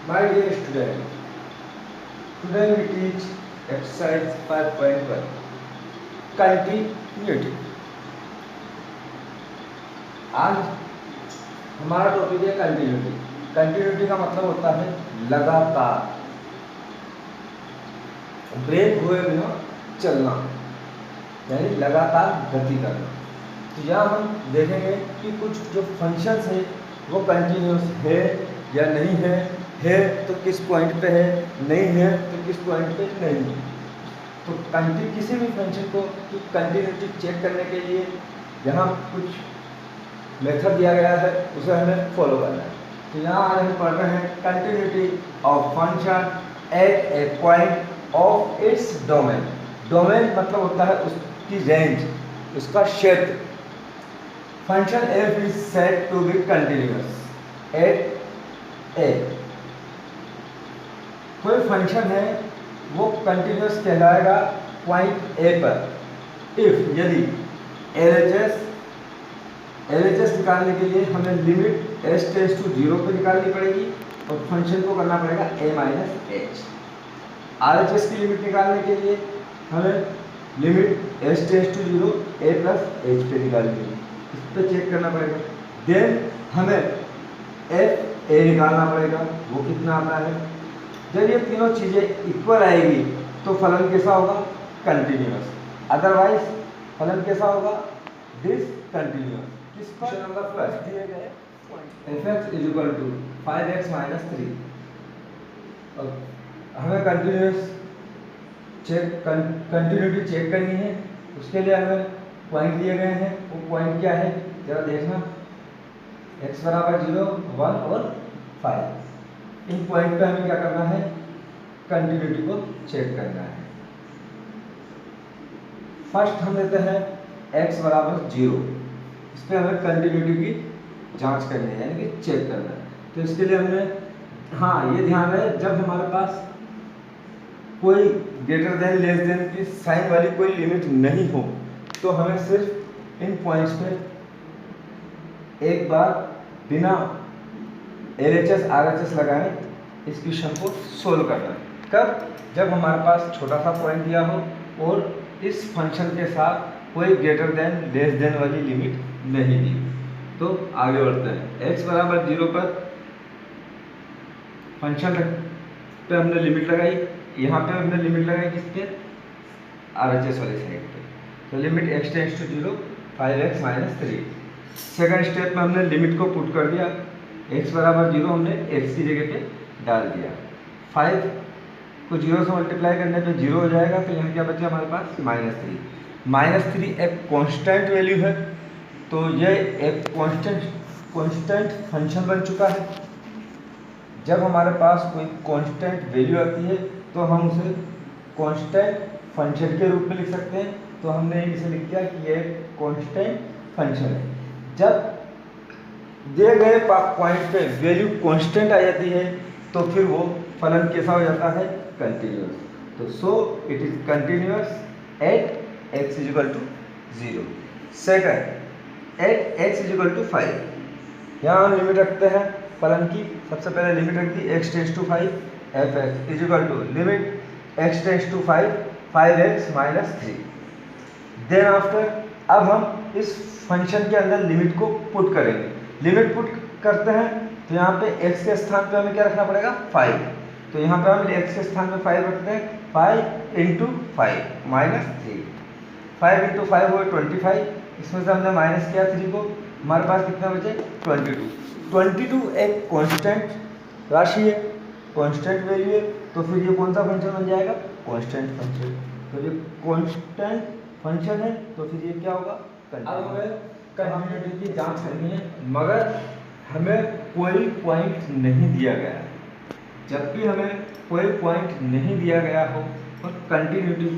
My dear student, today we teach exercise 5.1 continuity. आज हमारा topic है कंटिन्यूटी। कंटिन्यूटी का मतलब होता है लगातार, ब्रेक हुए बिना चलना, यानी लगातार गति करना। तो यहाँ हम देखेंगे कि कुछ जो फंक्शंस है वो कंटिन्यूस है या नहीं है तो किस पॉइंट पे है, नहीं है तो किस पॉइंट पे नहीं है। तो किसी भी फंक्शन को कंटिन्यूटी चेक करने के लिए यहाँ कुछ मेथड दिया गया है, उसे हमें फॉलो करना है। तो यहाँ आज हम पढ़ रहे हैं continuity of function at a point of its domain. Domain मतलब होता है उसकी रेंज, उसका क्षेत्र। Function F is said to be continuous at A. कोई फंक्शन है वो कंटिन्यूअस कहलाएगा पॉइंट ए पर इफ यदि एलएचएस निकालने के लिए हमें लिमिट एस टेंड्स टू 0 पे निकालनी पड़ेगी और फंक्शन को करना पड़ेगा a माइनस एच। आरएचएस की लिमिट निकालने के लिए हमें limit as tends to 0 a plus H पे निकालनी है, इस पर चेक करना पड़ेगा। देन हमें एफ ए निकालना पड़ेगा, वो कितना आता है। जब ये तीनों चीज़ें इक्वल आएगी तो फलन कैसा होगा, कंटिन्यूअस। अदरवाइज फलन कैसा होगा, डिसकंटिन्यूअस। किस पर नंबर फर्स्ट दिए गए fx is equal to 5x minus 3। और हमें कंटिन्यूटी चेक करनी है, उसके लिए हमें पॉइंट दिए गए हैं। वो पॉइंट क्या है जरा देखना, x बराबर 0, 1 और 5। इन पॉइंट पे हमें क्या करना है, कंटिन्यूटी को चेक करना है। फर्स्ट हम लेते हैं x बराबर 0, इस पर हमें कंटिन्यूटी की जांच करनी है, यानी कि चेक करना है। तो इसके लिए हमने ये ध्यान रहे, जब हमारे पास कोई ग्रेटर देन लेस देन की साइन वाली कोई लिमिट नहीं हो तो हमें सिर्फ इन पॉइंट्स पे एक बार बिना एलएचएस आरएचएस लगाए इस क्वेश्चन को सोल्व करना है। कब, जब हमारे पास छोटा सा पॉइंट दिया हो और इस फंक्शन के साथ कोई ग्रेटर देन लेस देन वाली लिमिट नहीं दी। तो आगे बढ़ते हैं। x बराबर 0 पर फंक्शन पे हमने लिमिट लगाई, यहाँ पे हमने लिमिट लगाई किस पे, आरएचएस वाली साइड पे। तो limit x tends to 0 5x minus 3। Second step में हमने लिमिट को पुट कर दिया, x बराबर 0 हमने x की जगह पे डाल दिया। 5 को 0 से मल्टीप्लाई करने पे 0 हो जाएगा, तो यहाँ क्या बचा हमारे पास, माइनस 3। माइनस 3 एक कांस्टेंट वैल्यू है, तो ये एक कांस्टेंट फंक्शन बन चुका है। जब हमारे पास कोई कांस्टेंट वैल्यू आती है तो हम उसे कांस्टेंट फंक्शन के रूप में लिख सकते हैं। तो हमने इसे लिख दिया कि ये कांस्टेंट फंक्शन है। जब दिए गए पॉइंट पे वैल्यू कांस्टेंट आ जाती है तो फिर वो फलन कैसा हो जाता है, कंटिन्यूअस। तो so it is continuous at x is equal to 0। Second, at x is equal to 5। यहाँ हम लिमिट रखते हैं फलन की। सबसे पहले लिमिट रख दी x tends to 5, fx is equal to limit x tends to 5 5x minus 3। Then after अब हम इस फंक्शन के अंदर लिमिट को पुट करेंगे। लिमिट पुट करते हैं तो यहाँ पे x के स्थान पे हमें क्या रखना पड़ेगा, 5। तो यहाँ पे हम x के स्थान पे 5 रखते हैं, 5 इंटू 5 माइनस 3। 5 इंटू 5 हो 25, इसमें से हमने माइनस किया 3 को, हमारे पास कितना बचे, 22 एक कांस्टेंट राशि है, कांस्टेंट वैल्यू है। तो फिर ये कौन सा फंक्शन बन जाएगा, कांस्टेंट फंक्शन। तो ये कांस्टेंट फंक्शन है तो फिर ये क्या होगा, अब हमें कंटिन्यूटी की जांच करनी है, मगर हमें कोई पॉइंट नहीं दिया गया है। जब भी हमें कोई पॉइंट नहीं दिया गया हो और कंटिन्यूटी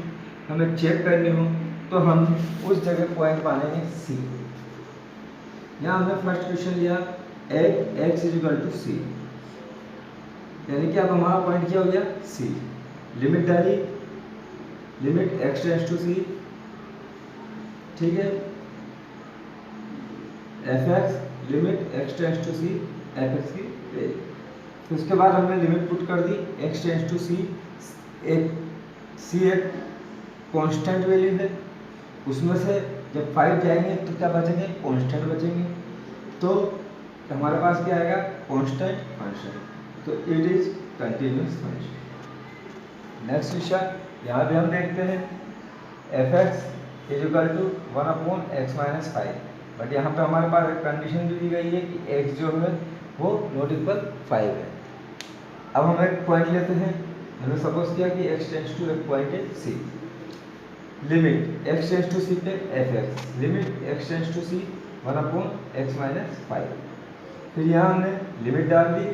हमें चेक करनी हो तो हम उस जगह पॉइंट मानेंगे सी। यहाँ हमने फर्स्ट क्वेश्चन लिया at x is equal to C, यानी कि अब हमारा पॉइंट क्या हो गया, सी। लिमिट डाली, limit x tends to C, ठीक है, fx limit x tends to C fx की वैल्यू। तो उसके बाद हमने लिमिट पुट कर दी x टेंस टू सी, एक कांस्टेंट वैल्यू है, उसमें से जब 5 जाएंगे तो क्या बचेंगे, कांस्टेंट बचेंगे। तो हमारे पास क्या आएगा, कांस्टेंट फंक्शन, तो it is continuous function. Next question यहाँ पे हम देखते हैं f(x) is equal to 1/x-5, but यहाँ पे हमारे पास एक कंडीशन भी दी गई है कि x जो है वो नॉट इक्वल 5 है। अब हम एक पॉइंट लेते हैं, हमने सपोज किया कि x टेंस टू एक पॉइंट है c, limit x tends to c पे f(x), limit x tends to c 1/x-5। फिर यहाँ हमने लिमिट डाल दी,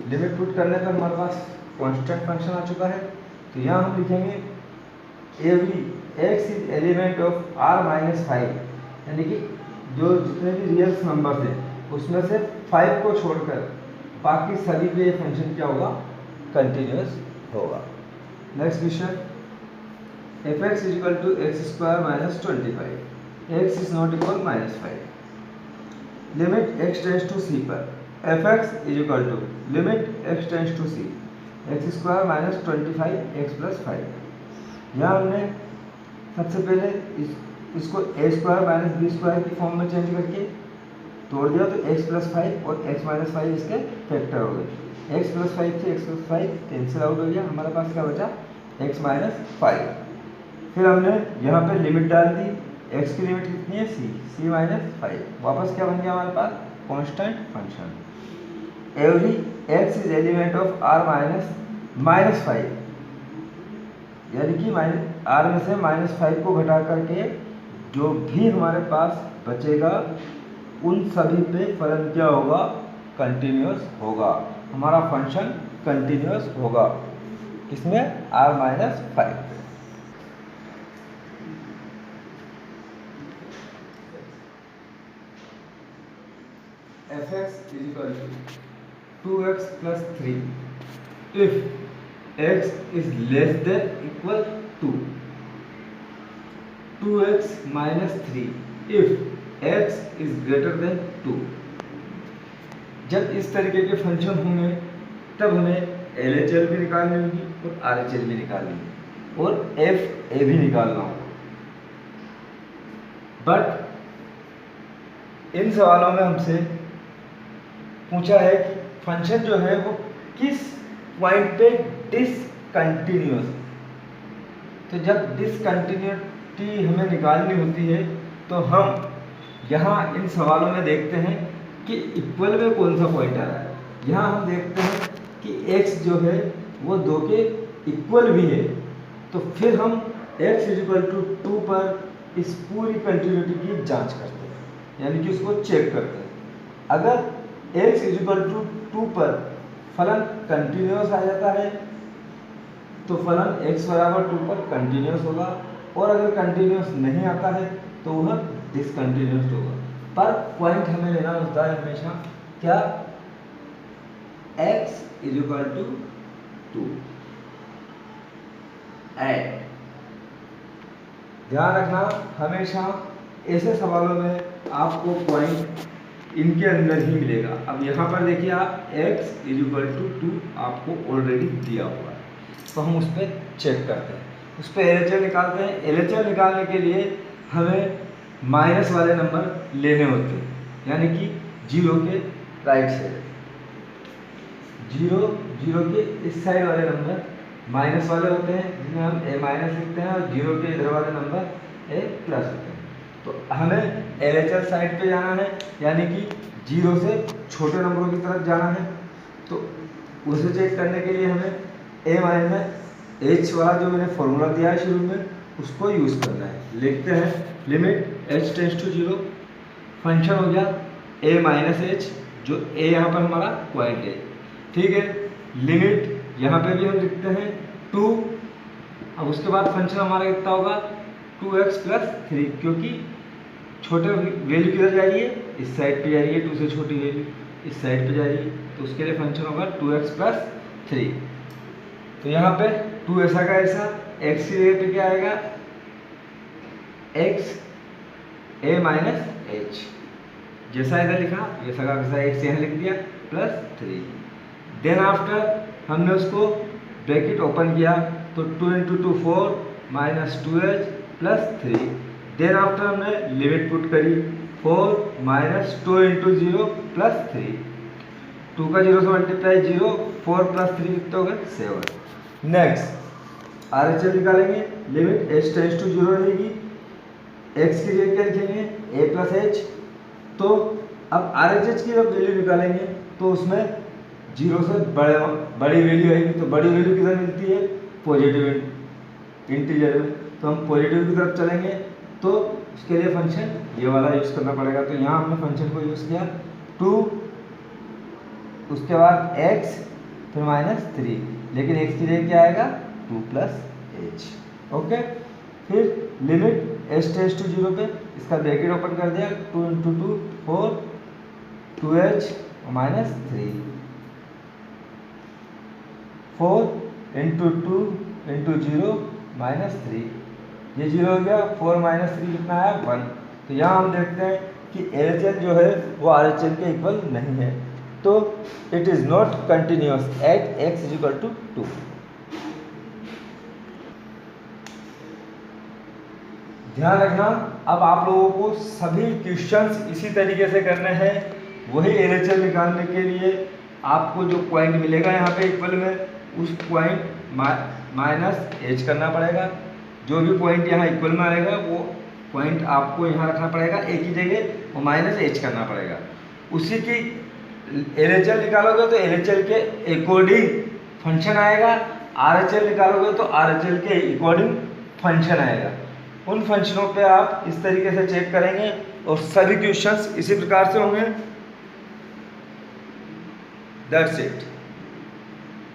लिमिट पुट करने पर हमारे पास कांस्टेंट फंक्शन आ चुका है। तो यहाँ हम लिखेंगे every x is element of r-5, यानी कि जो जितने भी रियल नंबर थे उसमें से 5 को छोड़कर बाकी सभी पे ये फंक्शन क्या होगा, कंटिन्यूअस होगा। Next question f(x) is equal to x² - 25, x is not equal -5। Limit x tends to c पर f(x) is equal to limit x tends to c x² - 25x + 5। यहाँ हमने सबसे पहले इसको a² - b² की फॉर्म में change करके तोड़ दिया, तो x + 5 और x - 5 इसके फैक्टर हो गए। x + 5 से x + 5 कैंसिल आउट हो गया, हमारे पास क्या बचा, x - 5। फिर हमने यहाँ पे लिमिट डाल दी, x की लिमिट कितनी है, c - 5, वापस क्या बन गया हमारे पास, constant function. Every x is element of r-5, यानी कि r में से -5 को घटा करके जो भी हमारे पास बचेगा उन सभी पे फलन क्या होगा, कंटिन्यूअस होगा, हमारा फंक्शन कंटिन्यूअस होगा। इसमें r-5 f(x) is equal to 2x plus 3 if x is less than equal to 2x minus 3 if x is greater than 2। जब इस तरीके के फंक्शन होंगे तब हमें LHL भी निकालनी होगी और RHL भी निकालनी होगी और FA भी निकालना होगा। बट इन सवालों में हमसे पूछा है कि फंक्शन जो है वो किस पॉइंट पे डिसकंटिन्यूअस। तो जब डिसकंटिन्यूटी हमें निकालनी होती है तो हम यहाँ इन सवालों में देखते हैं कि इक्वल में कौन सा पॉइंट आ रहा है। यहाँ हम देखते हैं कि x जो है वो 2 के इक्वल भी है, तो फिर हम x = 2 पर इस पूरी कंटिन्यूटी की जांच करते हैं, यानी कि उसको चेक करते हैं। अगर x = 2 पर फलन कंटिन्यूअस आ जाता है तो फलन x = 2 पर कंटिन्यूअस होगा, और अगर कंटिन्यूअस नहीं आता है तो वह डिसकंटिन्यूअस होगा। पर पॉइंट हमें लेना होता है हमेशा क्या, x = 2 एट। ध्यान रखना हमेशा ऐसे सवालों में आपको पॉइंट इनके अंदर ही मिलेगा। अब यहाँ पर देखिए आप x = 2 आपको ऑलरेडी दिया हुआ है, तो हम उस पर चेक करते हैं, उस पर LHL निकालते हैं। LHL निकालने के लिए हमें माइनस वाले नंबर लेने होते हैं, यानी कि 0 के राइट साइड, 0 के इस साइड वाले नंबर माइनस वाले होते हैं जिन्हें हम a- लिखते हैं, और 0 के इधर वाले नंबर a+ होते हैं। तो हमें LHL साइड पे जाना है, यानी कि 0 से छोटे नंबरों की तरफ जाना है। तो उसे चेक करने के लिए हमें a-h वाला जो मैंने फॉर्मूला दिया है शुरू में उसको यूज़ करना है। लिखते हैं limit h tends to 0, function हो गया a-h, जो a यहाँ पर हमारा पॉइंट है, ठीक है। लिमिट यहाँ पे भी हम लिखते हैं 2, अब उसके बाद फंक्शन हमारा कितना होगा, 2x + 3, क्योंकि छोटे वैल्यू किधर जा रही है, इस साइड पे जा रही है, 2 से छोटी वैल्यू इस साइड पे जा रही है, तो उसके लिए फंक्शन होगा 2x + 3। तो यहाँ पे 2 ऐसा का ऐसा, x की जगह पे क्या आएगा, x a - h, जैसा इधर लिखा वैसा का वैसा x यहाँ लिख दिया +3। देन आफ्टर हमने उसको ब्रैकेट ओपन किया तो 2 × 2 4 minus 2h plus 3। Then after हमने लिमिट पुट करी 4 माइनस 2 × 0 प्लस 3। 2 का 0 से मल्टीप्लाई 0, 4 प्लस 3 कितने हो गए 7। नेक्स्ट RHS निकालेंगे, लिमिट h टेंड्स टू 0 रहेगी, x की जगह क्या लिखेंगे a प्लस h। तो अब RHS की जब वैल्यू निकालेंगे तो उसमें 0 से बड़ी वैल्यू आएगी, तो बड़ी वैल्यू किधर मिलती है पॉजिटिव इंटीजर में, तो हम पॉजिटिव की तरफ चलेंगे तो उसके लिए फंक्शन ये वाला यूज़ करना पड़ेगा। तो यहाँ हमने फंक्शन को यूज़ किया 2, उसके बाद x फिर माइनस 3, लेकिन x की जगह क्या आएगा 2 प्लस h। ओके, फिर लिमिट h टेंड्स टू 0 पे इसका ब्रैकेट ओपन कर दिया 2 × 2 4 2h माइनस 3, 4 × 2 × 0 माइनस 3, ये 0 हो गया, 4 माइनस 3 कितना आया 1। तो यहाँ हम देखते हैं कि LHS जो है वो RHS के इक्वल नहीं है, तो it is not continuous at x = 2। ध्यान रखना, अब आप लोगों को सभी क्वेश्चंस इसी तरीके से करने हैं। वही LHS निकालने के लिए आपको जो पॉइंट मिलेगा यहाँ पे इक्वल में, उस पॉइंट माइनस h करना पड़ेगा। जो भी पॉइंट यहाँ इक्वल में आएगा वो पॉइंट आपको यहाँ रखना पड़ेगा a की जगह और माइनस h करना पड़ेगा। उसी की LHS निकालोगे तो LHS के अकॉर्डिंग फंक्शन आएगा, RHS निकालोगे तो RHS के अकॉर्डिंग फंक्शन आएगा। उन फंक्शनों पे आप इस तरीके से चेक करेंगे और सभी क्वेश्चंस इसी प्रकार से होंगे। That's it.